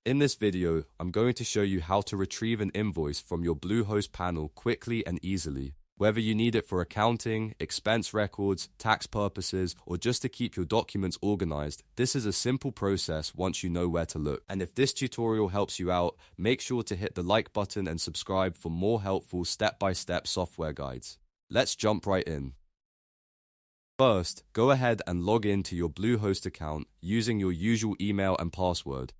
In this video, I'm going to show you how to retrieve an invoice from your Bluehost panel quickly and easily. Whether you need it for accounting, expense records, tax purposes, or just to keep your documents organized, this is a simple process once you know where to look. And if this tutorial helps you out, make sure to hit the like button and subscribe for more helpful step-by-step software guides. Let's jump right in. First, go ahead and log in to your Bluehost account using your usual email and password.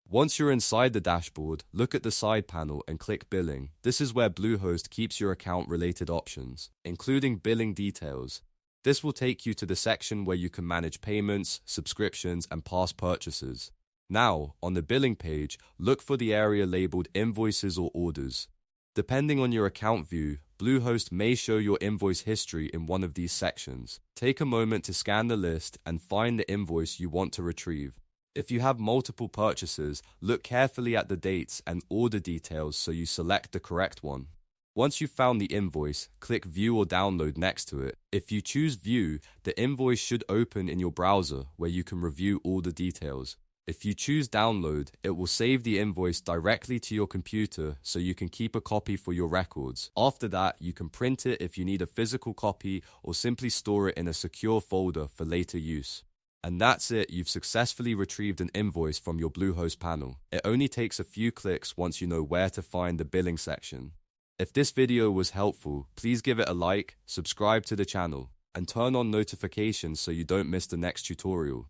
Once you're inside the dashboard, look at the side panel and click Billing. This is where Bluehost keeps your account-related options, including billing details. This will take you to the section where you can manage payments, subscriptions, and past purchases. Now, on the billing page, look for the area labeled Invoices or Orders. Depending on your account view, Bluehost may show your invoice history in one of these sections. Take a moment to scan the list and find the invoice you want to retrieve. If you have multiple purchases, look carefully at the dates and order details so you select the correct one. Once you've found the invoice, click View or Download next to it. If you choose View, the invoice should open in your browser where you can review all the details. If you choose Download, it will save the invoice directly to your computer so you can keep a copy for your records. After that, you can print it if you need a physical copy or simply store it in a secure folder for later use. And that's it, you've successfully retrieved an invoice from your Bluehost panel. It only takes a few clicks once you know where to find the billing section. If this video was helpful, please give it a like, subscribe to the channel, and turn on notifications so you don't miss the next tutorial.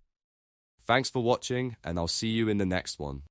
Thanks for watching, and I'll see you in the next one.